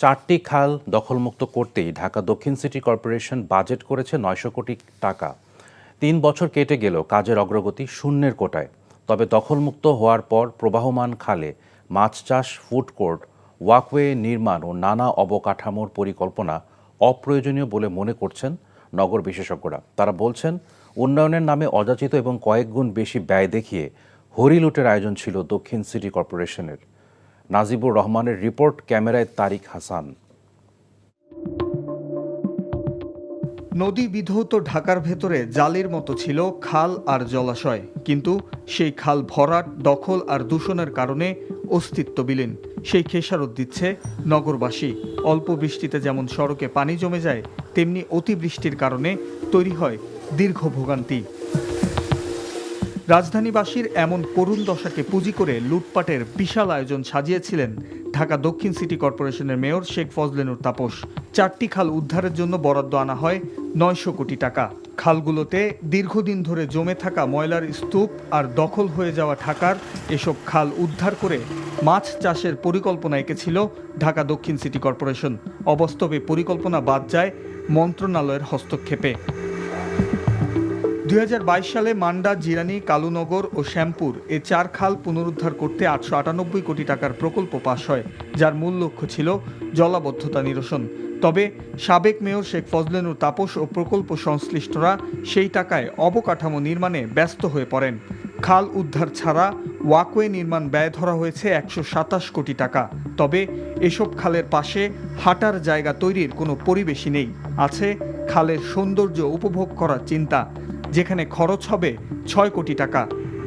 চারটি খাল দখলমুক্ত করতেই ঢাকা দক্ষিণ সিটি কর্পোরেশন বাজেট করেছে ৯০০ কোটি টাকা। ৩ বছর কেটে গেলেও কাজের অগ্রগতি শূন্যের কোটায়। তবে দখলমুক্ত হওয়ার পর প্রবাহমান খালে মাছ চাষ, ফুড কোর্ট, ওয়াকওয়ে নির্মাণ ও নানা অবকাঠামোর পরিকল্পনা অপ্রয়োজনীয় বলে মনে করছেন নগর বিশেষজ্ঞরা। তারা বলছেন, উন্নয়নের নামে অযাচিত এবং কয়েক গুণ বেশি ব্যয় দেখিয়ে হরিলুটের আয়োজন ছিল দক্ষিণ সিটি কর্পোরেশনের। নাজিবুর রহমানের রিপোর্ট, ক্যামেরায় তারিক হাসান। নদী বিধৌত ঢাকার ভেতরে জালির মতো ছিল খাল আর জলাশয়, কিন্তু সেই খাল ভরাট, দখল আর দূষণের কারণে অস্তিত্ববিলীন। সেই খেসারত দিচ্ছে নগরবাসী। অল্প বৃষ্টিতে যেমন সড়কে পানি জমে যায়, তেমনি অতিবৃষ্টির কারণে তৈরি হয় দীর্ঘ ভোগান্তি। রাজধানীবাসীর এমন করুণ দশাকে পুঁজি করে লুটপাটের বিশাল আয়োজন সাজিয়েছিলেন ঢাকা দক্ষিণ সিটি কর্পোরেশনের মেয়র শেখ ফজলে নূর তাপস। 4টি খাল উদ্ধারের জন্য বরাদ্দ আনা হয় ৯০০ কোটি টাকা। খালগুলোতে দীর্ঘদিন ধরে জমে থাকা ময়লার স্তূপ আর দখল হয়ে যাওয়া ঢাকার এসব খাল উদ্ধার করে মাছ চাষের পরিকল্পনা এঁকেছিল ঢাকা দক্ষিণ সিটি কর্পোরেশন। অবাস্তবে পরিকল্পনা বাদ যায় মন্ত্রণালয়ের হস্তক্ষেপে। ২০২২ সালে মান্ডা, জিরানী, কালুনগর ও শ্যামপুর এ 4 খাল পুনরুদ্ধার করতে ৮৯৮ কোটি টাকার প্রকল্প পাস হয়, যার মূল লক্ষ্য ছিল জলাবদ্ধতা নিরসন। তবে সাবেক মেয়র শেখ ফজলে নূর তাপস ও প্রকল্প সংশ্লিষ্টরা সেই টাকায় অবকাঠামো নির্মাণে ব্যস্ত হয়ে পড়েন। খাল উদ্ধার ছাড়া ওয়াকওয়ে নির্মাণ ব্যয় ধরা হয়েছে ১২৭ কোটি টাকা। তবে এসব খালের পাশে হাঁটার জায়গা তৈরির কোনো পরিবেশই নেই। আছে খালের সৌন্দর্য উপভোগ করার চিন্তা, যেখানে খরচ হবে ৬ কোটি টাকা।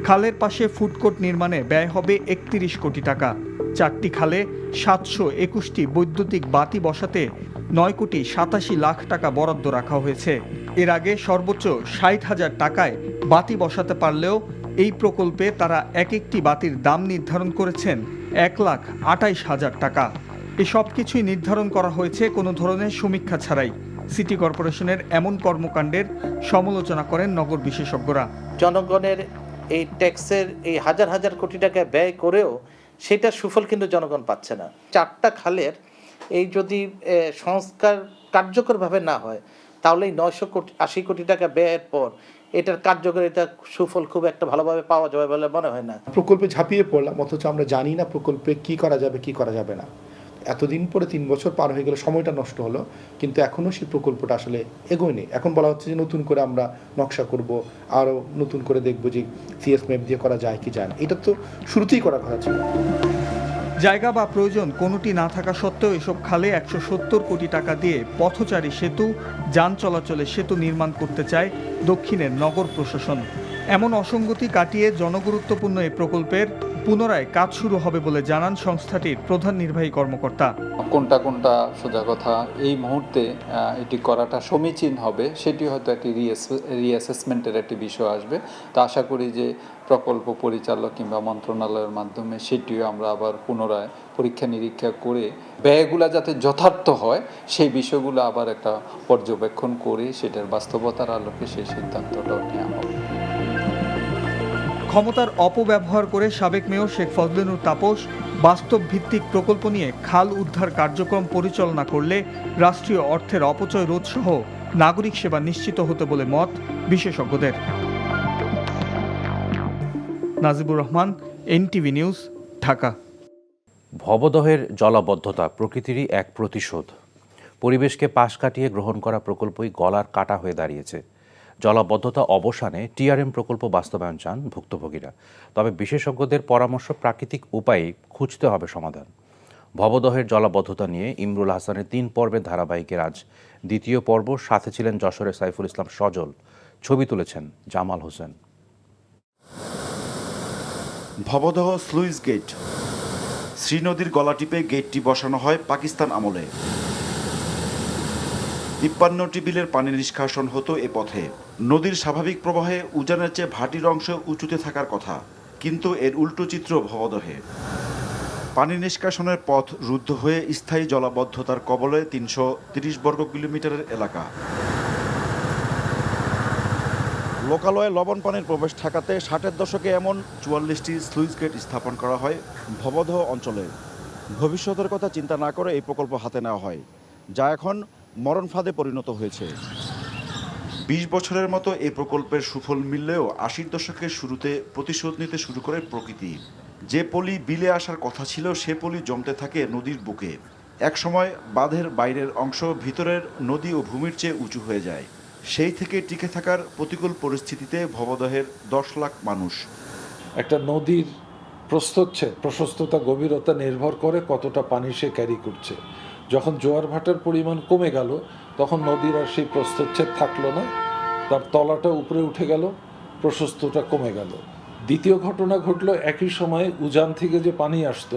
খালের পাশে ফুডকোর্ট নির্মাণে ব্যয় হবে ৩১ কোটি টাকা। 4টি খালে ৭২১টি বৈদ্যুতিক বাতি বসাতে ৯ কোটি ৮৭ লাখ টাকা বরাদ্দ রাখা হয়েছে। এর আগে সর্বোচ্চ ৬০,০০০ টাকায় বাতি বসাতে পারলেও এই প্রকল্পে তারা এক একটি বাতির দাম নির্ধারণ করেছেন ১,২৮,০০০ টাকা। এসব কিছুই নির্ধারণ করা হয়েছে কোনো ধরনের সমীক্ষা ছাড়াই। সিটি কর্পোরেশনের এমন কর্মকাণ্ডের সমালোচনা করেন নগর বিশেষজ্ঞরা। জনগণের এই ট্যাক্সের এই হাজার হাজার কোটি টাকা ব্যয় করেও সেটার সুফল কিন্তু জনগণ পাচ্ছে না। 4টা খালের এই যদি সংস্কার কার্যকরভাবে না হয়, তাহলে এই ৯৮০ কোটি টাকা ব্যয়ের পর এটার কার্যকারিতা সুফল খুব একটা ভালোভাবে পাওয়া যাবে বলে মনে হয় না। প্রকল্পে ঝাঁপিয়ে পড়লাম, অথচ আমরা জানি না প্রকল্পে কি করা যাবে কি করা যাবে না। এতদিন পরে 3 বছর পার হয়ে গেল, সময়টা নষ্ট হলো, কিন্তু এখনও সেই প্রকল্পটা আসলে এগোয়নি। এখন বলা হচ্ছে যে নতুন করে আমরা নকশা করব, আরও নতুন করে দেখব যে সিএস ম্যাপ দিয়ে করা যায় কি যায় না। এটা তো শুরুতেই করার কথা ছিল। জায়গা বা প্রয়োজন কোনোটি না থাকা সত্ত্বেও এসব খালে ১৭০ কোটি টাকা দিয়ে পথচারী সেতু, যান চলাচলে সেতু নির্মাণ করতে চায় দক্ষিণের নগর প্রশাসন। এমন অসঙ্গতি কাটিয়ে জনগুরুত্বপূর্ণ এই প্রকল্পের পুনরায় কাজ শুরু হবে বলে জানান সংস্থাটির প্রধান নির্বাহী কর্মকর্তা। কোনটা সোজা কথা, এই মুহূর্তে এটি করাটা সমীচীন হবে সেটি হয়তো একটি রিঅ্যাসেসমেন্টের একটি বিষয় আসবে। তো আশা করি যে প্রকল্প পরিচালক কিংবা মন্ত্রণালয়ের মাধ্যমে সেটিও আমরা আবার পুনরায় পরীক্ষা নিরীক্ষা করে ব্যয়গুলো যাতে যথার্থ হয় সেই বিষয়গুলো আবার একটা পর্যবেক্ষণ করে সেটার বাস্তবতার আলোকে সেই সিদ্ধান্তটাও নেওয়া হবে। ক্ষমতার অপব্যবহার করে সাবেক মেয়র শেখ ফজলে নূর তাপস বাস্তব ভিত্তিক প্রকল্প নিয়ে খাল উদ্ধার কার্যক্রম পরিচালনা করলে রাষ্ট্রীয় অর্থের অপচয় রোধ সহ নাগরিক সেবা নিশ্চিত হতে বলে মত বিশেষজ্ঞদের। Najibur Rahman, NTV news, Dhaka. ভবদহের জলাবদ্ধতা প্রকৃতিরই এক প্রতিশোধ। পরিবেশকে পাশ কাটিয়ে গ্রহণ করা প্রকল্পই গলার কাটা হয়ে দাঁড়িয়েছে। জলাবদ্ধতা অবসানে টিআরএম প্রকল্প বাস্তবায়ন চান ভুক্তভোগীরা। তবে বিশেষজ্ঞদের পরামর্শ, প্রাকৃতিক উপায়ে খুঁজতে হবে সমাধান। ভবদহের জলাবদ্ধতা নিয়ে ইমরুল হাসানের 3 পর্বের ধারাবাহিকের আজ 2য় পর্ব। সাথে ছিলেন যশোরের সাইফুল ইসলাম সজল। ছবি তুলেছেন জামাল হোসেন। Bhabadah sluice gate. শ্রীনদীর গলা টিপে গেটটি বসানো হয় পাকিস্তান আমলে। 53টি বিলের পানি নিষ্কাশন হতো এ পথে। নদীর স্বাভাবিক প্রবাহে উজানের চেয়ে ভাটির অংশ উঁচুতে থাকার কথা, কিন্তু এর উল্টো চিত্র ভবদহে। পানি নিষ্কাশনের পথ রুদ্ধ হয়ে স্থায়ী জলাবদ্ধতার কবলে 330 বর্গ কিলোমিটারের এলাকা। লোকালয়ে লবণ পানির প্রবেশ ঠেকাতে 60-এর দশকে এমন 44টি স্লুইস গেট স্থাপন করা হয় ভবদহ অঞ্চলে। ভবিষ্যতের কথা চিন্তা না করে এই প্রকল্প হাতে নেওয়া হয়, যা এখন মরণ ফাঁদে পরিণত হয়েছে। 20 বছরের মতো এই প্রকল্পের সুফল মিললেও 80-র দশকের শুরুতে প্রতিশোধ নিতে শুরু করে প্রকৃতি। যে পলি বিলে আসার কথা ছিল সে পলি জমতে থাকে নদীর বুকে। একসময় বাঁধের বাইরের অংশ ভিতরের নদী ও ভূমির চেয়ে উঁচু হয়ে যায়। সেই থেকে টিকে থাকার প্রতিকূল পরিস্থিতিতে ভবদহের 10 লাখ মানুষ। একটা নদীর প্রশস্ততা গভীরতা নির্ভর করে কতটা পানি সে ক্যারি করছে। যখন জোয়ার ভাটার পরিমাণ কমে গেল তখন নদীর আর সেই প্রস্থচ্ছেদ থাকলো না, তার তলাটা উপরে উঠে গেল, প্রশস্ততা কমে গেল। দ্বিতীয় ঘটনা ঘটলো, একই সময়ে উজান থেকে যে পানি আসতো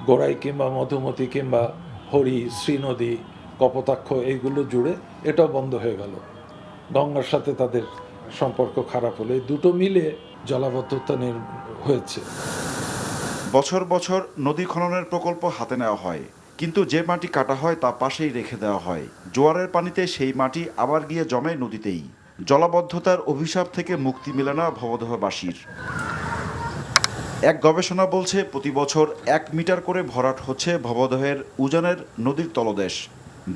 গোড়াই কিংবা মধুমতি কিংবা হরি, শ্রীনদী, কপোতাক্ষ এইগুলো জুড়ে এটাও বন্ধ হয়ে গেল। গঙ্গার সাথে তাদের সম্পর্ক খারাপ হলো। এই দুটো মিলে জলাবদ্ধতা হয়েছে। বছর বছর নদী খননের প্রকল্প হাতে নেওয়া হয়, কিন্তু যে মাটি কাটা হয় তা পাশেই রেখে দেওয়া হয়। জোয়ারের পানিতে সেই মাটি আবার গিয়ে জমে নদীতেই। জলাবদ্ধতার অভিশাপ থেকে মুক্তি মেলে না ভবদহবাসীর। এক গবেষণা বলছে প্রতি বছর 1 মিটার করে ভরাট হচ্ছে ভবদহের উজানের নদীর তলদেশ।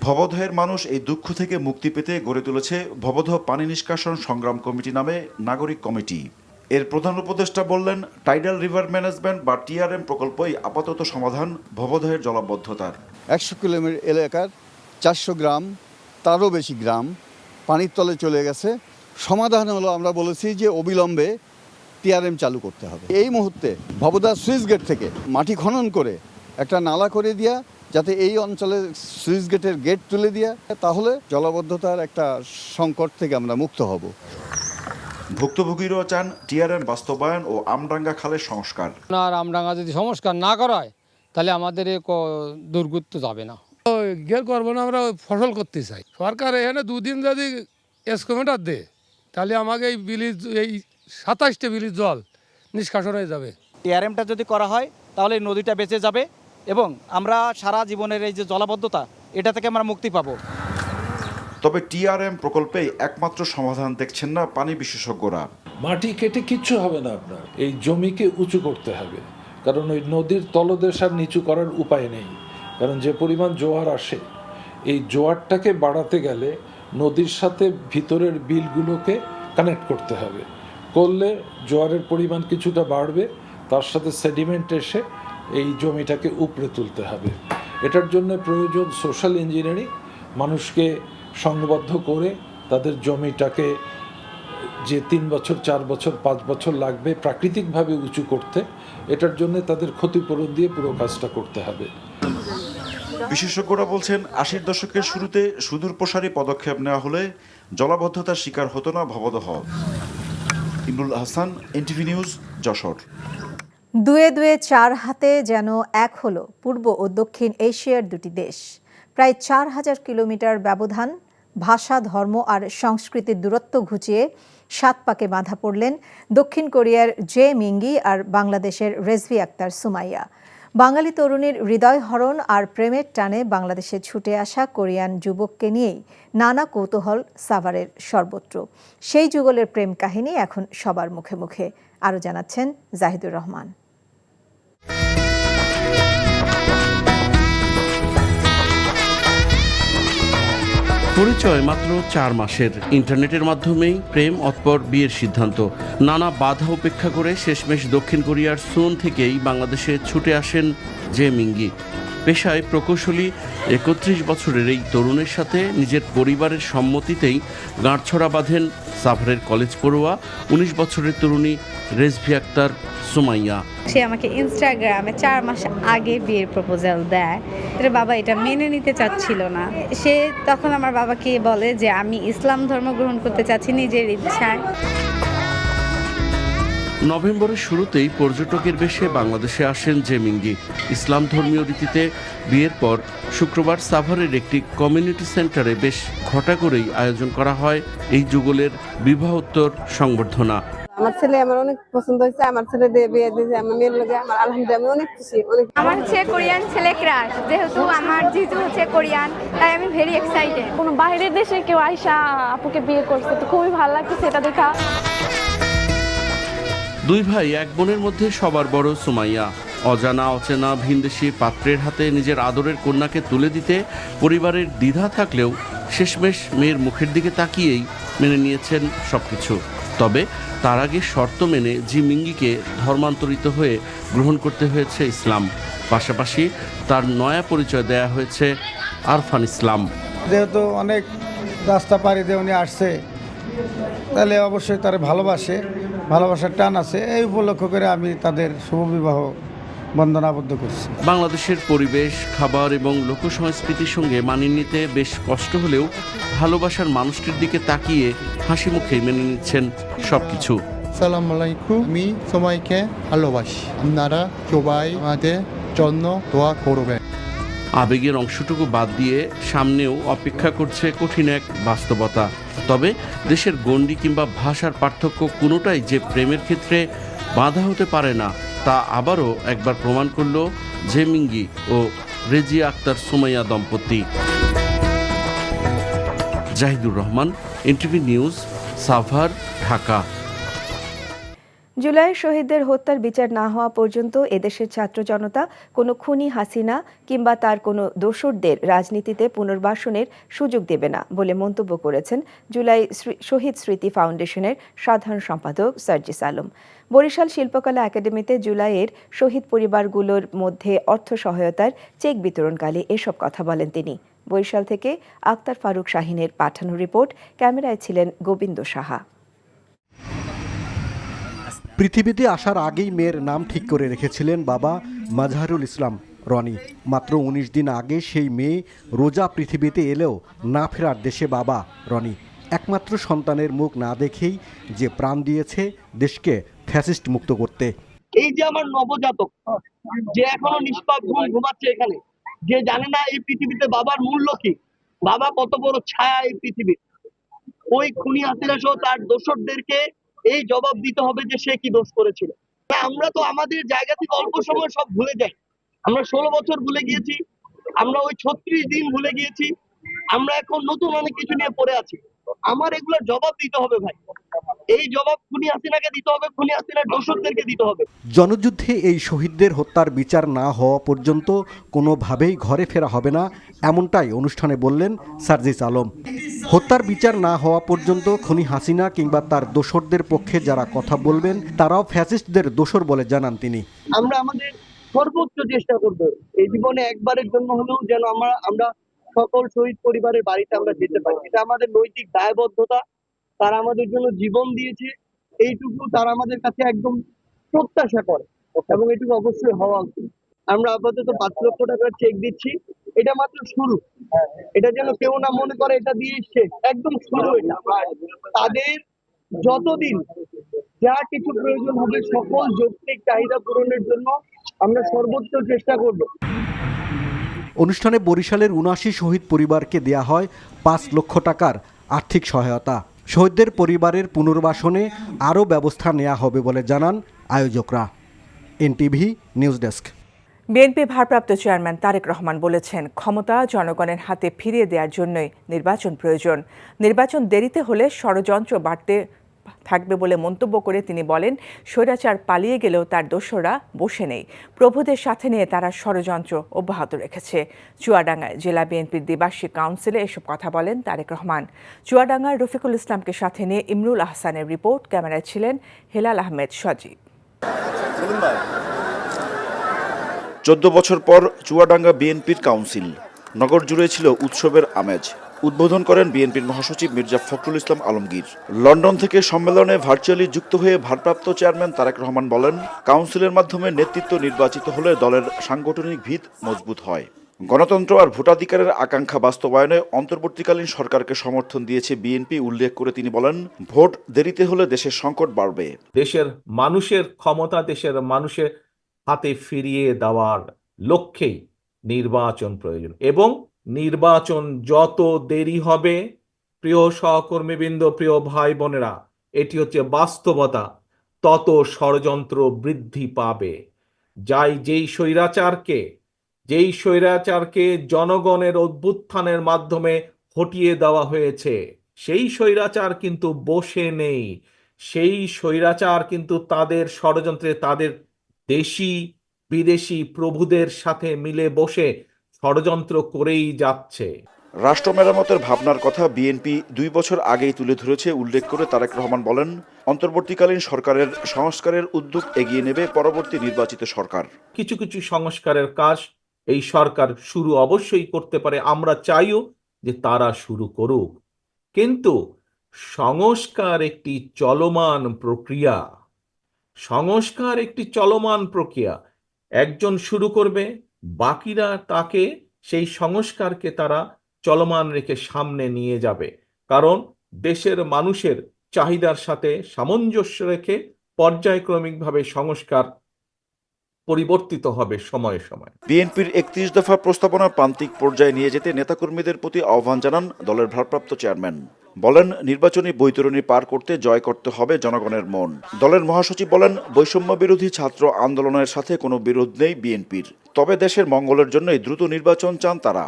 ভবদহের মানুষ এই দুঃখ থেকে মুক্তি পেতে গড়ে তুলেছে ভবদহ পানি নিষ্কাশন সংগ্রাম কমিটি নামে নাগরিক কমিটি। এর প্রধান উপদেষ্টা বললেন, টাইডাল রিভার ম্যানেজমেন্ট বা টিআরএম প্রকল্পই আপাতত সমাধান ভবদহের জলাবদ্ধতার। 100 কিলোমিটার এলাকার 400 গ্রাম, তারও বেশি গ্রাম পানির তলে চলে গেছে। সমাধান হলো, আমরা বলেছি যে অবিলম্বে টিআরএম চালু করতে হবে। এই মুহূর্তে ভবদহ সুইচ গেট থেকে মাটি খনন করে একটা নালা করে দেওয়া, যাতে এই অঞ্চলে সুইচ গেটের গেট তুলে দেওয়া, তাহলে জলাবদ্ধতার একটা সংকট থেকে আমরা মুক্ত হব। ভুক্তভোগীরাও চান টিআরএম বাস্তবায়ন ও আমডাঙ্গা খালের সংস্কার। আর আমডাঙ্গা যদি সংস্কার না করা হয় তাহলে আমাদের দুর্গত যাবে না। গেল করবো না, আমরা ফসল করতে চাই। সরকার এখানে 2 দিন যদি এসকোমিটার দেয় তাহলে আমাকে এই বিলির এই 27টে বিলির জল নিষ্কাশন হয়ে যাবে। টিআরএমটা যদি করা হয় তাহলে নদীটা বেঁচে যাবে এবং আমরা সারা জীবনের এই যে জলাবদ্ধতা এটা থেকে আমরা মুক্তি পাবো। তবে টিআরএম প্রকল্পে একমাত্র সমাধান দেখছেন না পানি বিশেষজ্ঞরা। মাটি কেটে কিচ্ছু হবে না, আপনার এই জমিকে উঁচু করতে হবে, কারণ ওই নদীর তলদেশ আর নিচু করার উপায় নেই। কারণ যে পরিমাণ জোয়ার আসে, এই জোয়ারটাকে বাড়াতে গেলে নদীর সাথে ভিতরের বিলগুলোকে কানেক্ট করতে হবে। করলে জোয়ারের পরিমাণ কিছুটা বাড়বে, তার সাথে সেডিমেন্ট এসে এই জমিটাকে উপরে তুলতে হবে। এটার জন্য প্রয়োজন সোশ্যাল ইঞ্জিনিয়ারিং, মানুষকে সংবদ্ধ করে তাদের জমিটাকে যে 3 বছর 4 বছর 5 বছর লাগবে প্রাকৃতিকভাবে উঁচু করতে, এটার জন্য তাদের ক্ষতিপূরণ দিয়ে পুরো কাজটা করতে হবে। বিশেষজ্ঞরা বলছেন, 80-র দশকের শুরুতে সুদূর প্রসারী পদক্ষেপ নেওয়া হলে জলাবদ্ধতার শিকার হতো না ভবদহ। Imrul Hasan, NTV news, Jashore. দুয়ে দুয়ে 4 হাতে যেন এক হলো পূর্ব ও দক্ষিণ এশিয়ার দুটি দেশ। প্রায় 4000 কিলোমিটার ব্যবধান, ভাষা, ধর্ম আর সংস্কৃতির দূরত্ব ঘুচিয়ে 7 পাকে বাঁধা পড়লেন দক্ষিণ কোরিয়ার জে মিঙ্গি আর বাংলাদেশের রেজভি আক্তার সুমাইয়া। বাঙালি তরুণীর হৃদয় হরণ আর প্রেমের টানে বাংলাদেশে ছুটে আসা কোরিয়ান যুবককে নিয়েই নানা কৌতূহল সাভারের সর্বত্র। সেই যুগলের প্রেম কাহিনী এখন সবার মুখে মুখে। আরও জানাচ্ছেন জাহিদুর রহমান। পরিচয় মাত্র 4 মাসের, ইন্টারনেটের মাধ্যমেই প্রেম অতঃপর বিয়ের সিদ্ধান্ত। নানা বাধা উপেক্ষা করে শেষমেশ দক্ষিণ কোরিয়ার সুন থেকেই বাংলাদেশে ছুটে আসেন জে মিঙ্গি। পেশায় প্রকৌশলী 31 বছরের এই তরুণের সাথে নিজের পরিবারের সম্মতিতেই গাঁটছড়া বাঁধেন সাভারের কলেজ পড়ুয়া 19 বছরের তরুণী রেজভি আক্তার সুমাইয়া। সে আমাকে ইনস্টাগ্রামে 4 মাস আগে বিয়ের প্রপোজাল দেয়। এটা বাবা এটা মেনে নিতে চাচ্ছিল না। সে তখন আমার বাবাকে বলে যে আমি ইসলাম ধর্ম গ্রহণ করতে চাচ্ছি নিজের ইচ্ছায়। নভেম্বরের শুরুতেই পর্যটকের বেশে বাংলাদেশে আসেন জে মিঙ্গি। ইসলাম ধর্মীয় রীতিতে বিয়ের পর শুক্রবার সাভারের একটি কমিউনিটি সেন্টারে বেশ ঘটা করেই আয়োজন করা হয় এই যুগলের বিবাহোত্তর সংবর্ধনা। আমার ছেলে আমার অনেক পছন্দ হয়েছে, আমার ছেলে দিয়ে বিয়ে দিয়েছে, আমার মেয়ের লগে আমার আলহামদুলিল্লাহ আমি অনেক খুশি। আমার হচ্ছে কোরিয়ান ছেলে ক্রাশ, যেহেতু আমার জিজু হচ্ছে কোরিয়ান, তাই আমি ভেরি এক্সাইটেড। কোনো বাইরের দেশে কেউ আয়শা আপুকে বিয়ে করছে, তো খুবই ভালো লাগছে এটা দেখা। 2 ভাই 1 বোনের মধ্যে সবার বড় সুমাইয়া। অজানা অচেনা ভিনদেশি পাত্রের হাতে নিজের আদরের কন্যাকে তুলে দিতে পরিবারের দ্বিধা থাকলেও শেষমেশ মেয়ের মুখের দিকে তাকিয়েই মেনে নিয়েছেন সবকিছু। তবে তার আগে শর্ত মেনে জি মিঙ্গিকে ধর্মান্তরিত হয়ে গ্রহণ করতে হয়েছে ইসলাম। পাশাপাশি তার নয়া পরিচয় দেয়া হয়েছে আরফান ইসলাম। যেহেতু অনেক রাস্তা পাড়ি দিয়ে উনি আসছে, তাহলে অবশ্যই তার ভালোবাসার টান আছে। এই উপলক্ষ করে আমি তাদের শুভ বিবাহ বন্ধন আবদ্ধ করছি। বাংলাদেশের পরিবেশ, খাবার এবং লোকসংস্কৃতির সঙ্গে মানিয়ে নিতে বেশ কষ্ট হলেও ভালোবাসার মানুষটির দিকে তাকিয়ে হাসি মুখে মেনে নিচ্ছেন সবকিছু। সালাম আলাইকুম, আমি সবাইকে ভালোবাসি, আপনারা সবাই আমাদের জন্য দোয়া করবেন। আবেগের অংশটুকু বাদ দিয়ে সামনেও অপেক্ষা করছে কঠিন এক বাস্তবতা। তবে দেশের গণ্ডি কিংবা ভাষার পার্থক্য কোনোটাই যে প্রেমের ক্ষেত্রে বাধা হতে পারে না, তা আবারও একবার প্রমাণ করল জেমিঙ্গি ও রেজিয়া আক্তার সুমাইয়া দম্পতি। Zahidur Rahman, NTV news, Savar, Dhaka. জুলাই শহীদদের হত্যার বিচার না হওয়া পর্যন্ত এদেশের ছাত্র জনতা কোনো খুনি হাসিনা কিংবা তার কোনো দোসরদের রাজনীতিতে পুনর্বাসনের সুযোগ দেবে না বলে মন্তব্য করেছেন জুলাই শহীদ স্মৃতি ফাউন্ডেশনের সাধারণ সম্পাদক সার্জিস আলম। বরিশাল শিল্পকলা একাডেমিতে জুলাইয়ের শহীদ পরিবারগুলোর মধ্যে অর্থ সহায়তার চেক বিতরণকালে এসব কথা বলেন তিনি। বরিশাল থেকে আক্তার ফারুক শাহিনের পাঠানো রিপোর্ট, ক্যামেরায় ছিলেন গোবিন্দ সাহা। পৃথিবীতে আসার আগেই মেয়ের নাম ঠিক করে রেখেছিলেন বাবা মাজহারুল ইসলাম রনি। মাত্র ১৯ দিন আগে সেই মেয়ে রোজা পৃথিবীতে এলেও না ফেরার দেশে বাবা রনি। একমাত্র সন্তানের মুখ না দেখেই যে প্রাণ দিয়েছে দেশকে ফ্যাসিস্ট মুক্ত করতে। এই যে আমার নবজাতক যে এখনো নিষ্পাপ ঘুমাচ্ছে এখানে, যে জানে না এই পৃথিবীতে বাবার মূল্য কি, বাবা কত বড় ছায়া এই পৃথিবীর, ওই খুনি হাসিনা সহ তার দোসরদেরকে এই জবাব দিতে হবে যে সে কি দোষ করেছিল। আমরা তো আমাদের জায়গা থেকে অল্প সময় সব ভুলে যাই। আমরা 16 বছর ভুলে গিয়েছি, আমরা ওই 36 দিন ভুলে গিয়েছি, আমরা এখন নতুন অনেক কিছু নিয়ে পড়ে আছি। আমার এগুলোর জবাব দিতে হবে ভাই, এই জবাব খুনি হাসিনাকে দিতে হবে, খুনি হাসিনার দোসরদেরকে দিতে হবে। জনযুদ্ধে এই শহীদদের হত্যার বিচার না হওয়া পর্যন্ত কোনোভাবেই ঘরে ফেরা হবে না, এমনটাই অনুষ্ঠানে বললেন সার্জিস আলম। হত্যার বিচার না হওয়া পর্যন্ত খুনি হাসিনা কিংবা তার দোসরদের পক্ষে যারা কথা বলবেন তারাও ফ্যাসিস্টদের দোসর বলে জানান তিনি। আমরা আমাদের সর্বোচ্চ চেষ্টা করব এই জীবনে একবারের জন্য হলেও যেন আমরা সকল শহীদ পরিবারের বাড়িতে আমরা যেতে পারি। এটা আমাদের নৈতিক দায়বদ্ধতা। তারা আমাদের জন্য জীবন দিয়েছে, এইটুকু তারা আমাদের কাছে একদম প্রত্যাশা করে এবং এটুকু অবশ্যই হওয়া উচিত। আমরা আপাতত 5 লক্ষ টাকার চেক দিচ্ছি, এটা মাত্র শুরু। এটা যেন কেউ না মনে করে এটা দিয়ে শেষ, একদম শুরু। এটা তাদের যতদিন যা কিছু প্রয়োজন হবে সকল যৌক্তিক চাহিদা পূরণের জন্য আমরা সর্বোচ্চ চেষ্টা করব। অনুষ্ঠানে বরিশালের ৭৯ শহীদ পরিবারকে দেয়া হয় ৫ লক্ষ টাকার আর্থিক সহায়তা। শহীদদের পরিবারের পুনর্বাসনে আরও ব্যবস্থা নেওয়া হবে বলে জানান আয়োজকরা। NTV news desk. বিএনপি ভারপ্রাপ্ত চেয়ারম্যান তারেক রহমান বলেছেন, ক্ষমতা জনগণের হাতে ফিরিয়ে দেওয়ার জন্যই নির্বাচন প্রয়োজন। নির্বাচন দেরিতে হলে ষড়যন্ত্র বাড়তে থাকবে বলে মন্তব্য করে তিনি বলেন, স্বৈরাচার পালিয়ে গেলেও তার দোসররা বসে নেই। প্রভুদের সাথে নিয়ে তারা ষড়যন্ত্র অব্যাহত রেখেছে। চুয়াডাঙ্গায় জেলা বিএনপির দ্বিবার্ষিক কাউন্সিলে এসব কথা বলেন তারেক রহমান। চুয়াডাঙ্গার রফিকুল ইসলামকে সাথে নিয়ে ইমরুল আহসানের রিপোর্ট, ক্যামেরায় ছিলেন হেলাল আহমেদ সজীব। 14 বছর পর চুয়াডাঙ্গা বিএনপির কাউন্সিল। নগর জুড়ে ছিল উৎসবের আমেজ। উদ্বোধন করেন বিএনপির মহাসচিব মির্জা ফখরুল ইসলাম আলমগীর। লন্ডন থেকে সম্মেলনে ভার্চুয়ালি যুক্ত হয়ে ভারপ্রাপ্ত চেয়ারম্যান তারেক রহমান বলেন, কাউন্সিলের মাধ্যমে নেতৃত্ব নির্বাচিত হলে দলের সাংগঠনিক ভিত মজবুত হয়। গণতন্ত্র আর ভোটাধিকারের আকাঙ্ক্ষা বাস্তবায়নে অন্তর্বর্তীকালীন সরকারকে সমর্থন দিয়েছে বিএনপি উল্লেখ করে তিনি বলেন, ভোট দেরিতে হলে দেশের সংকট বাড়বে। দেশের মানুষের ক্ষমতা দেশের মানুষের হাতে ফিরিয়ে দেওয়ার লক্ষ্যেই নির্বাচন প্রয়োজন, এবং নির্বাচন যত দেরি হবে, প্রিয় সহকর্মীবৃন্দ, প্রিয় ভাই বোনেরা, এটি হচ্ছে বাস্তবতা, তত ষড়যন্ত্র বৃদ্ধি পাবে। যেই স্বৈরাচারকে জনগণের অভ্যুত্থানের মাধ্যমে হটিয়ে দেওয়া হয়েছে, সেই স্বৈরাচার কিন্তু বসে নেই। সেই স্বৈরাচার কিন্তু তাদের ষড়যন্ত্রে তাদের দেশি বিদেশি প্রভুদের সাথে মিলে বসে ষড়যন্ত্র করেই যাচ্ছে। রাষ্ট্র মেরামতের ভাবনার কথা বিএনপি 2 বছর আগেই তুলে ধরেছে উল্লেখ করে তারেক রহমান বলেন, অন্তর্বর্তীকালীন সরকারের সংস্কারের উদ্যোগ এগিয়ে নেবে পরবর্তী নির্বাচিত সরকার। কিছু কিছু সংস্কারের কাজ এই সরকার শুরু অবশ্যই করতে পারে, আমরা চাইও যে তারা শুরু করুক, কিন্তু সংস্কার একটি চলমান প্রক্রিয়া। সংস্কার একটি চলমান প্রক্রিয়া। একজন শুরু করবে, বাকিরা তাকে সেই সংস্কারকে তারা চলমান রেখে সামনে নিয়ে যাবে, কারণ দেশের মানুষের চাহিদার সাথে সামঞ্জস্য রেখে পর্যায়ক্রমিকভাবে সংস্কার পরিবর্তিত হবে সময়ে সময়ে। বিএনপির 31 দফা প্রস্তাবনা প্রান্তিক পর্যায়ে নিয়ে যেতে নেতাকর্মীদের প্রতি আহ্বান জানান দলের ভারপ্রাপ্ত চেয়ারম্যান। বলেন, নির্বাচনী বৈতরণী পার করতে জয় করতে হবে জনগণের মন। দলের মহাসচিব বলেন, বৈষম্য বিরোধী ছাত্র আন্দোলনের সাথে কোনো বিরোধ নেই বিএনপির, তবে দেশের মঙ্গলের জন্যই দ্রুত নির্বাচন চান তারা।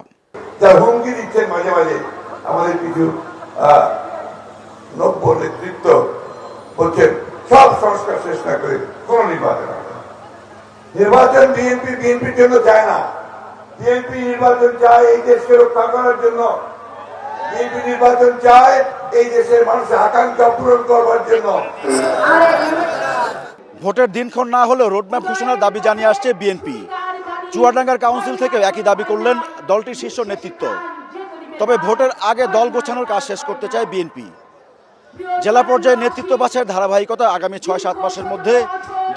হুমকি দিচ্ছেন মাঝে মাঝে আমাদের কিছু নব্য নেতৃত্ব, বলছেন সব সংস্কার শেষ না করে কোন নির্বাচন হবে না। নির্বাচন বিএনপির জন্য চায় না। বিএনপি নির্বাচন চায় এই দেশকে রক্ষা করার জন্য। বিএনপি নির্বাচন চায় এই দেশের মানুষের আকাঙ্ক্ষা পূরণ করবার জন্য। ভোটের দিনক্ষণ না হলেও রোডম্যাপ ঘোষণার দাবি জানিয়ে আসছে বিএনপি। চুয়াডাঙ্গার কাউন্সিল থেকে একই দাবি করলেন দলটির শীর্ষ নেতৃত্ব। তবে ভোটের আগে দল গোছানোর কাজ শেষ করতে চায় বিএনপি। জেলা পর্যায়ে নেতৃত্ব বাছাইয়ের ধারাবাহিকতা আগামী 6-7 মাসের মধ্যে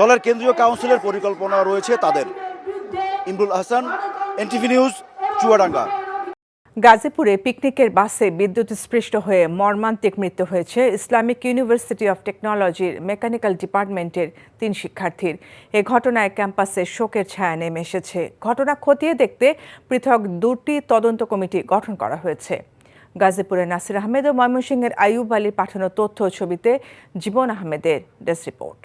দলের কেন্দ্রীয় কাউন্সিলের পরিকল্পনা রয়েছে তাদের। Imrul Hasan, NTV news, Chuadanga. গাজীপুরে পিকনিকের বাসে বিদ্যুৎস্পৃষ্ট হয়ে মর্মান্তিক মৃত্যু হয়েছে ইসলামিক ইউনিভার্সিটি অফ টেকনোলজির মেকানিক্যাল ডিপার্টমেন্টের 3 শিক্ষার্থীর। এ ঘটনায় ক্যাম্পাসে শোকের ছায়া নেমে এসেছে। ঘটনা খতিয়ে দেখতে পৃথক 2টি তদন্ত কমিটি গঠন করা হয়েছে। গাজীপুরের নাসির আহমেদ ও ময়মনসিংহের আইয়ুব আলীর পাঠানো তথ্য ও ছবিতে জীবন আহমেদের ডেস্ক রিপোর্ট।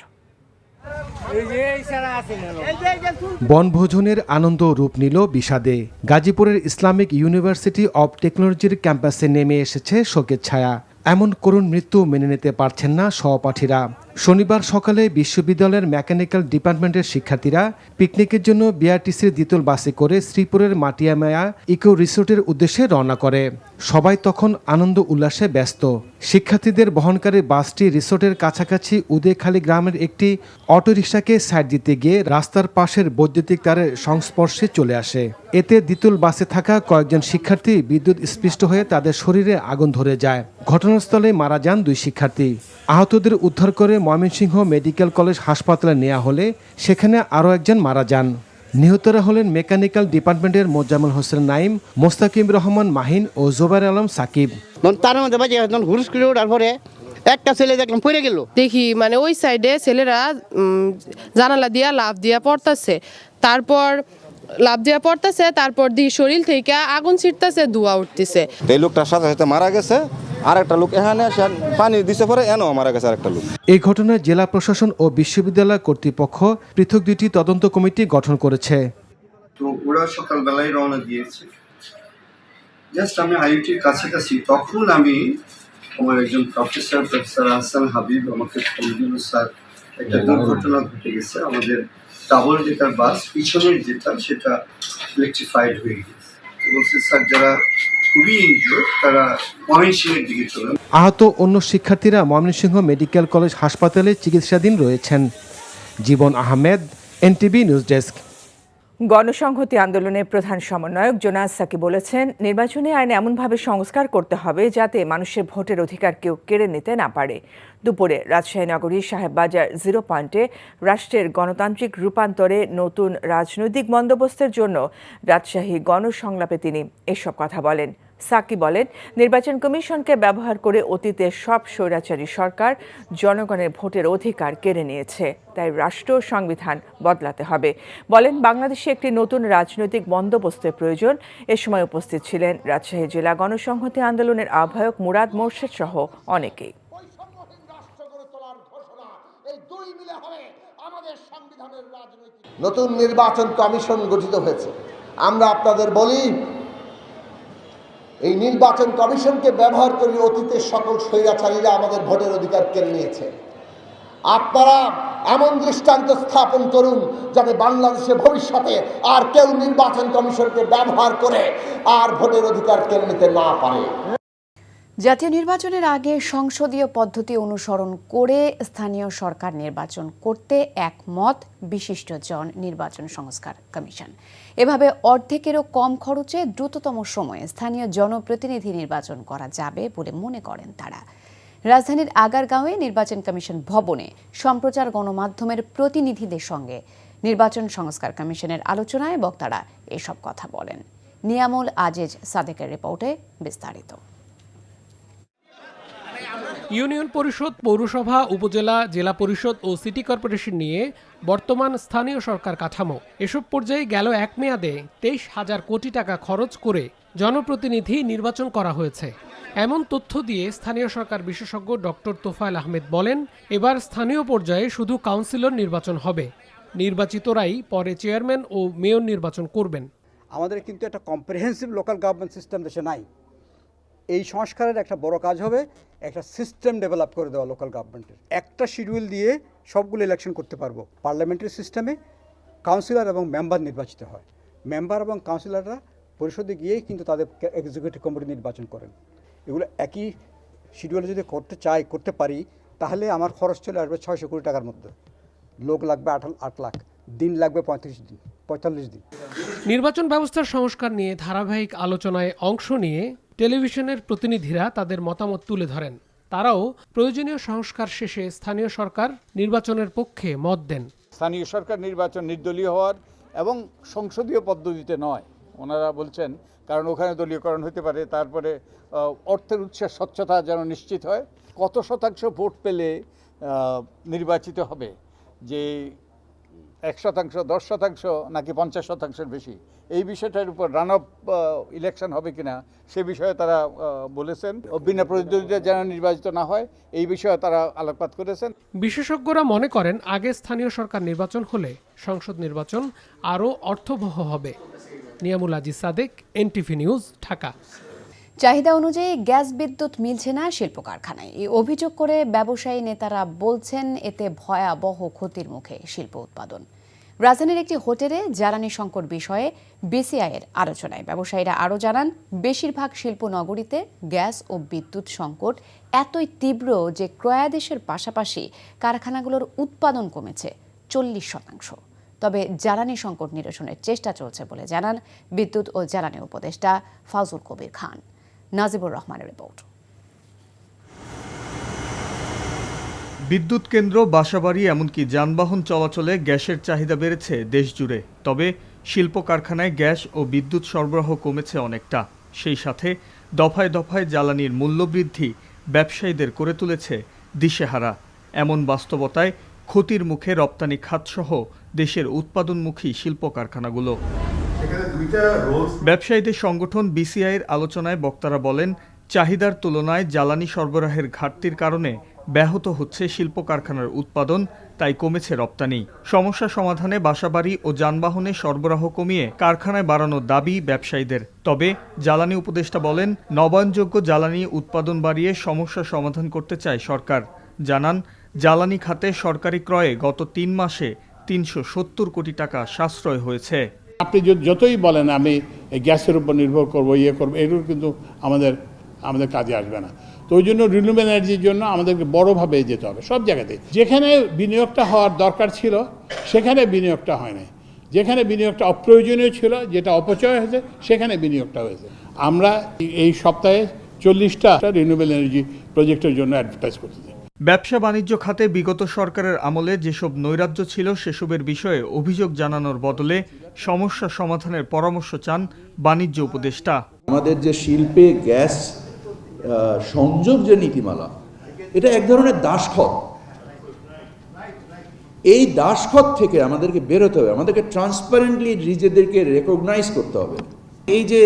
বনভোজনের আনন্দ রূপ নিল বিষাদে। গাজীপুরের ইসলামিক ইউনিভার্সিটি অব টেকনোলজির ক্যাম্পাসে নেমে এসেছে শোকের ছায়া। এমন করুণ মৃত্যু মেনে নিতে পারছেন না সহপাঠীরা। শনিবার সকালে বিশ্ববিদ্যালয়ের মেকানিক্যাল ডিপার্টমেন্টের শিক্ষার্থীরা পিকনিকের জন্য বিআরটিসির দ্বিতল বাসে করে শ্রীপুরের মাটিয়ামায়া ইকো রিসোর্টের উদ্দেশ্যে রওনা করে। সবাই তখন আনন্দ উল্লাসে ব্যস্ত। শিক্ষার্থীদের বহনকারী বাসটি রিসোর্টের কাছাকাছি উদয়খালী গ্রামের একটি অটোরিকশাকে সাইড দিতে গিয়ে রাস্তার পাশের বৈদ্যুতিক তারের সংস্পর্শে চলে আসে। এতে দ্বিতল বাসে থাকা কয়েকজন শিক্ষার্থী বিদ্যুৎ স্পৃষ্ট হয়ে তাদের শরীরে আগুন ধরে যায়। ঘটনাস্থলে মারা যান 2 শিক্ষার্থী। আহতদের উদ্ধার করে ময়মনসিংহ মেডিকেল কলেজ হাসপাতালে নেওয়া হলে সেখানে আরও একজন মারা যান। নিহতরা হলেন মেকানিক্যাল ডিপার্টমেন্টের মোজাম্মেল হোসেন নাইম, মোস্তাকিম রহমান মাহিন ও জোবাইর আলম সাকিব। তার মধ্যে বাজে হুরুস করে ওঠার পরে একটা ছেলে দেখলাম পড়ে গেল। দেখি মানে ওই সাইডে ছেলেরা জানালা দিয়া লাফ দিয়া পড়তেছে, তারপর লাফ দিয়া পড়তেছে, তারপর দিয়ে শরীর থেকে আগুন ছিটতেছে, ধোঁয়া উঠতেছে। এই লোকটার সাথে সাথে মারা গেছে, আর একটা লোক এখানে পানি দিছে পরে এনও মারা গেছে আরেকটা লোক। এই ঘটনায় জেলা প্রশাসন ও বিশ্ববিদ্যালয় কর্তৃপক্ষ পৃথক 2টি তদন্ত কমিটি গঠন করেছে। তো ওরা সকালবেলায় রওনা দিয়েছে। জাস্ট আমি আইইউটির কাছাকাছি, তখন আমি আমার একজন প্রফেসর হাসান হাবিব আমাকে ফোন দিল, স্যার একটা দুর্ঘটনা ঘটে গেছে, আমাদের ডাবল ডেকার বাস পিছনের যেটা সেটা ইলেকট্রিফাইড হয়ে গেছে। বলছে স্যার যারা খুবই ইনজুর্ড তারা ময়মনসিংহের দিকে চলেন। আহত অন্য শিক্ষার্থীরা ময়মনসিংহ মেডিকেল কলেজ হাসপাতালে চিকিৎসাধীন রয়েছেন। জীবন আহমেদ, এনটিভি নিউজ ডেস্ক। গণসংহতি আন্দোলনের প্রধান সমন্বয়ক জোনায়েদ সাকি বলেছেন, নির্বাচনী আইন এমনভাবে সংস্কার করতে হবে যাতে মানুষের ভোটের অধিকার কেউ কেড়ে নিতে না পারে। দুপুরে রাজশাহী নগরীর সাহেববাজার 0 পয়েন্টে রাষ্ট্রের গণতান্ত্রিক রূপান্তরে নতুন রাজনৈতিক বন্দোবস্তের জন্য রাজশাহী গণসংলাপে তিনি এসব কথা বলেন। সাকি বলেন, নির্বাচন কমিশনকে ব্যবহার করে অতীতে সব স্বৈরাচারী সরকার জনগণের ভোটের অধিকার কেড়ে নিয়েছে, তাই রাষ্ট্র সংবিধান বদলাতে হবে। বলেন, বাংলাদেশে একটি নতুন রাজনৈতিক বন্দোবস্তের প্রয়োজন। এ সময় উপস্থিত ছিলেন রাজশাহী জেলা গণসংহতি আন্দোলনের আহ্বায়ক মুরাদ মোর্শেদ সহ অনেকেই। নতুন নির্বাচন কমিশন গঠিত হয়েছে। আমরা আপনাদের বলি, এই নির্বাচন কমিশনকে ব্যবহার করে অতীতের সকল স্বৈরাচারীরা আমাদের ভোটের অধিকার কেড়ে নিয়েছে। আপনারা এমন দৃষ্টান্ত স্থাপন করুন যাতে বাংলাদেশে ভবিষ্যতে আর কেউ নির্বাচন কমিশনকে ব্যবহার করে আর ভোটের অধিকার কেড়ে নিতে না পারে। জাতীয় নির্বাচনের আগে সংসদীয় পদ্ধতি অনুসরণ করে স্থানীয় সরকার নির্বাচন করতে একমত বিশিষ্টজন নির্বাচন সংস্কার কমিশন। এভাবে অর্ধেকেরও কম খরচে দ্রুততম সময়ে স্থানীয় জনপ্রতিনিধি নির্বাচন করা যাবে বলে মনে করেন তারা। রাজধানীর আগারগাঁওয়ে নির্বাচন কমিশন ভবনে সম্প্রচার গণমাধ্যমের প্রতিনিধিদের সঙ্গে নির্বাচন সংস্কার কমিশনের আলোচনায় বক্তারা এসব কথা বলেন। নিয়ামুল আজিজ সাদেকের রিপোর্টে বিস্তারিত। ইউনিয়ন পরিষদ, পৌরসভা, উপজেলা, জেলা পরিষদ ও সিটি কর্পোরেশন নিয়ে বর্তমান স্থানীয় সরকার কাঠামো, এসব পর্যায়ে গেল এক মেয়াদে 23,000 কোটি টাকা খরচ করে জনপ্রতিনিধি নির্বাচন করা হয়েছে। এমন তথ্য দিয়ে স্থানীয় সরকার বিশেষজ্ঞ ডক্টর তোফায়েল আহমেদ বলেন, এবার স্থানীয় পর্যায়ে শুধু কাউন্সিলর নির্বাচন হবে, নির্বাচিতরাই পরে চেয়ারম্যান ও মেয়র নির্বাচন করবেন। আমাদের কিন্তু একটা কম্প্রিহেন্সিভ লোকাল গভর্নমেন্ট সিস্টেম দেশে নাই। এই সংস্কারের একটা বড় কাজ হবে একটা সিস্টেম ডেভেলপ করে দেওয়া লোকাল গভর্নমেন্টের। একটা শিডিউল দিয়ে সবগুলো ইলেকশন করতে পারবো। পার্লামেন্টারি সিস্টেমে কাউন্সিলর এবং মেম্বার নির্বাচিত হয়। মেম্বার এবং কাউন্সিলররা পরিষদে গিয়েই কিন্তু তাদের এক্সিকিউটিভ কমিটি নির্বাচন করেন। এগুলো একই শিডিউলে যদি করতে পারি তাহলে আমার খরচ চলে আসবে 600 কোটি টাকার মধ্যে। লোক লাগবে 8 লাখ, দিন লাগবে 45 দিন। নির্বাচন ব্যবস্থার সংস্কার নিয়ে ধারাবাহিক আলোচনায় অংশ নিয়ে টেলিভিশনের প্রতিনিধিরা তাদের মতামত তুলে ধরেন। তারাও প্রয়োজনীয় সংস্কার শেষে স্থানীয় সরকার নির্বাচনের পক্ষে মত দেন। স্থানীয় সরকার নির্বাচন নির্দলীয় হওয়ার এবং সংসদীয় পদ্ধতিতে নয় ওনারা বলছেন, কারণ ওখানে দলীয়করণ হতে পারে। তারপরে অর্থের উৎসের স্বচ্ছতা যেন নিশ্চিত হয়। কত শতাংশ ভোট পেলে নির্বাচিত হবে, যে 1%, 10% নাকি 50%-এর বেশি, এই বিষয়টার উপর রান অফ ইলেকশন হবে কিনা সে বিষয়ে তারা বলেছেন। বিনা প্রতিদ্বন্দ্বিতা যেন নির্বাচিত না হয় এই বিষয়ে তারা আলোকপাত করেছেন। বিশেষজ্ঞরা মনে করেন, আগে স্থানীয় সরকার নির্বাচন হলে সংসদ নির্বাচন আরও অর্থবহ হবে। Niamul Aziz Sadek, NTV news, Dhaka. চাহিদা অনুযায়ী গ্যাস বিদ্যুৎ মিলছে না শিল্প কারখানায়। এই অভিযোগ করে ব্যবসায়ী নেতারা বলছেন, এতে ভয়াবহ ক্ষতির মুখে শিল্প উৎপাদন। রাজধানীর একটি হোটেলে জ্বালানি সংকট বিষয়ে বিসিআইয়ের আলোচনায় ব্যবসায়ীরা আরও জানান, বেশিরভাগ শিল্প নগরীতে গ্যাস ও বিদ্যুৎ সংকট এতই তীব্র যে ক্রয়াদেশের পাশাপাশি কারখানাগুলোর উৎপাদন কমেছে 40%। তবে জ্বালানি সংকট নিরসনের চেষ্টা চলছে বলে জানান বিদ্যুৎ ও জ্বালানি উপদেষ্টা ফাউজুল কবির খান। নাজিবুর রহমানের রিপোর্ট। বিদ্যুৎ কেন্দ্র, বাসাবাড়ি, এমনকি যানবাহন চলাচলে গ্যাসের চাহিদা বেড়েছে দেশ জুড়ে। তবে শিল্প কারখানায় গ্যাস ও বিদ্যুৎ সরবরাহ কমেছে অনেকটা। সেই সাথে দফায় দফায় জ্বালানির মূল্যবৃদ্ধি ব্যবসায়ীদের করে তুলেছে দিশেহারা। এমন বাস্তবতায় ক্ষতির মুখে রপ্তানি খাতসহ দেশের উৎপাদনমুখী শিল্প কারখানাগুলো। ব্যবসায়ীদের সংগঠন বিসিআইয়ের আলোচনায় বক্তারা বলেন, চাহিদার তুলনায় জ্বালানি সরবরাহের ঘাটতির কারণে ব্যাহত হচ্ছে শিল্প কারখানার উৎপাদন, তাই কমেছে রপ্তানি। সমস্যা সমাধানে বাসাবাড়ি ও যানবাহনে সরবরাহ কমিয়ে কারখানায় বাড়ানোর দাবি ব্যবসায়ীদের। তবে জ্বালানি উপদেষ্টা বলেন, নবায়নযোগ্য জ্বালানি উৎপাদন বাড়িয়ে সমস্যা সমাধান করতে চায় সরকার। জানান, জ্বালানি খাতে সরকারি ক্রয়ে গত 3 মাসে 370 কোটি টাকা সাশ্রয় হয়েছে। আপনি যতই বলেন আমি গ্যাসের উপর নির্ভর করবো, করবো, এগুলো কিন্তু আমাদের কাজে আসবে না। তো ওই জন্য রিনিউয়েবল এনার্জির জন্য আমাদেরকে বড়োভাবে যেতে হবে সব জায়গাতে। যেখানে বিনিয়োগটা হওয়ার দরকার ছিল সেখানে বিনিয়োগটা হয় নাই, যেখানে বিনিয়োগটা অপ্রয়োজনীয় ছিল, যেটা অপচয় হয়েছে, সেখানে বিনিয়োগটা হয়েছে। আমরা এই সপ্তাহে 40টা রিনিউয়েবল এনার্জি প্রজেক্টের জন্য অ্যাডভার্টাইজ করতে চাই। ব্যবসা বাণিজ্য খাতে বিগত সরকারের আমলে যেসব নৈরাজ্য ছিল সেসবের বিষয়ে অভিযোগ জানানোর বদলে সমস্যা সমাধানের পরামর্শ চান বাণিজ্য উপদেষ্টা। আমাদের যে শিল্পে গ্যাস সংযোগ যে নীতিমালা, এটা এক ধরনের দাসখত। এই দাসখত থেকে আমাদেরকে বেরোতে হবে, আমাদেরকে ট্রান্সপারেন্টলি নিজেদেরকে রেকগনাইজ করতে হবে। এই যে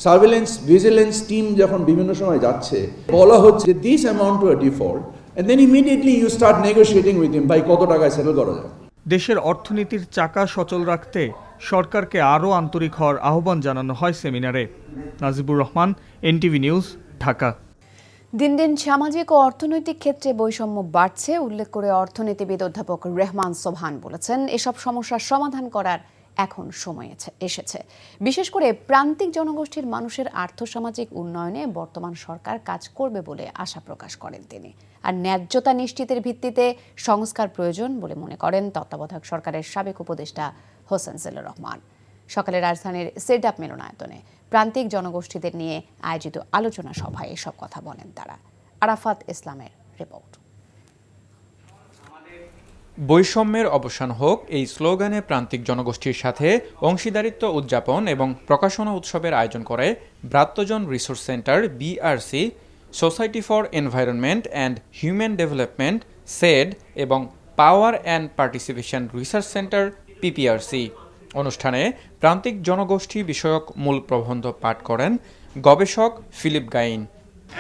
সার্ভেলেন্স ভিজিলেন্স টিম যখন বিভিন্ন সময় যাচ্ছে, বলা হচ্ছে this amount to a default, and then immediately you start negotiating with him, ভাই কত টাকায় সেটেল করা যায়। দেশের অর্থনীতির চাকা সচল রাখতে সরকারকে আরও আন্তরিক হওয়ার আহ্বান জানানো হয় সেমিনারে। Najibur Rahman, NTV news, Dhaka. দিন দিন সামাজিক ও অর্থনৈতিক ক্ষেত্রে বৈষম্য বাড়ছে উল্লেখ করে অর্থনীতিবিদ অধ্যাপক রেহমান সোবহান বলেছেন, এসব সমস্যার সমাধান করার এখন সময় এসেছে। বিশেষ করে প্রান্তিক জনগোষ্ঠীর মানুষের আর্থসামাজিক উন্নয়নে বর্তমান সরকার কাজ করবে বলে আশা প্রকাশ করেন তিনি। আর ন্যায্যতা নিশ্চিতের ভিত্তিতে সংস্কার প্রয়োজন বলে মনে করেন তত্ত্বাবধায়ক সরকারের সাবেক উপদেষ্টা হোসেন জিল্লুর রহমান। সকালে রাজধানীর সেডাপ মিলনায়তনে প্রান্তিক জনগোষ্ঠীদের নিয়ে আয়োজিত আলোচনা সভায় এসব কথা বলেন তারা। আরাফাত ইসলামের রিপোর্ট। বৈষম্যের অবসান হোক এই স্লোগানে প্রান্তিক জনগোষ্ঠীর সাথে অংশীদারিত্ব উদযাপন এবং প্রকাশনা উৎসবের আয়োজন করে Bratyajon resource centre BRC, society for environment and human development SEHD এবং power and participation research centre PPRC. অনুষ্ঠানে প্রান্তিক জনগোষ্ঠী বিষয়ক মূল প্রবন্ধ পাঠ করেন গবেষক ফিলিপ গাইন।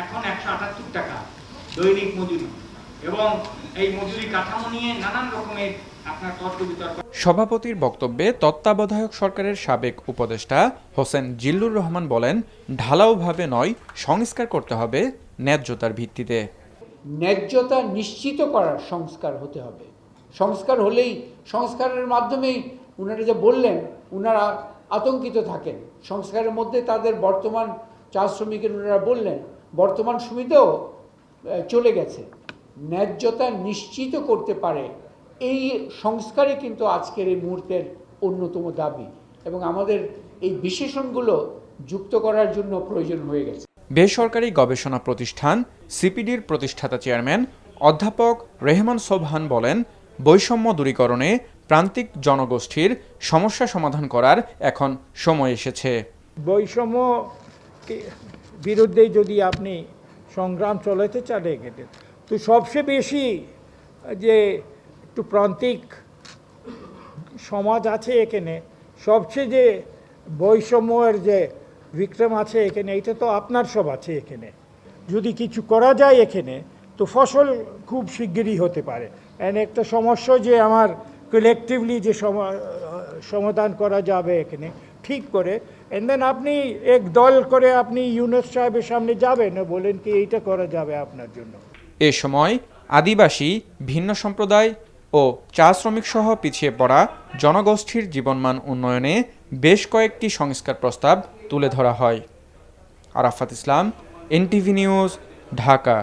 এখন 178 টাকা দৈনিক মজুরি এবং এই মজুরি কাঠামো নিয়ে নানান রকমের আপনার তর্ক বিতর্ক। সভাপতির বক্তব্যে তত্ত্বাবধায়ক সরকারের সাবেক উপদেষ্টা হোসেন জিল্লুর রহমান বলেন, ঢালাওভাবে নয়, সংস্কার করতে হবে ন্যায্যতার ভিত্তিতে। ন্যায্যতা নিশ্চিত করার সংস্কার হতে হবে। সংস্কার হলেই, সংস্কারের মাধ্যমেই উনারা যে বললেন, উনারা আতঙ্কিত থাকেন। সংস্কারের মধ্যে তাদের বর্তমান চা শ্রমিকের উনারা বললেন বর্তমান সুবিধাও চলে গেছে। ন্যায্যতা নিশ্চিত করতে পারে এই সংস্কারে কিন্তু আজকের এই মুহূর্তের অন্যতম দাবি এবং আমাদের এই বিশেষণগুলো যুক্ত করার জন্য প্রয়োজন হয়ে গেছে। বেসরকারি গবেষণা প্রতিষ্ঠান সিপিডির প্রতিষ্ঠাতা চেয়ারম্যান অধ্যাপক রেহমান সোবহান বলেন, বৈষম্য দূরীকরণে প্রান্তিক জনগোষ্ঠীর সমস্যা সমাধান করার এখন সময় এসেছে। বৈষম্য বিরুদ্ধে যদি আপনি সংগ্রাম চালাতে চান, তো সবচেয়ে বেশি যে একটু প্রান্তিক সমাজ আছে এখানে, সবচেয়ে যে বৈষম্যের যে বিক্রম আছে এখানে, এটা তো আপনার সব আছে এখানে। যদি কিছু করা যায় এখানে, তো ফসল খুব শিগগিরই হতে পারে। এন্ড একটা সমস্যা যে আমার কালেকটিভলি যে সমাধান করা যাবে এখানে ঠিক করে, এন্ড দেন আপনি এক দল করে আপনি ইউনুস সাহেবের সামনে যাবেন, বলেন কি এইটা করা যাবে আপনার জন্য। এ সময় আদিবাসী, ভিন্ন সম্প্রদায় ও চা শ্রমিক সহ পিছিয়ে পড়া জনগোষ্ঠীর জীবনমান উন্নয়নে বেশ কয়েকটি সংস্কার প্রস্তাব তুলে ধরা হয়। আরাফাত ইসলাম, এনটিভি নিউজ, ঢাকা।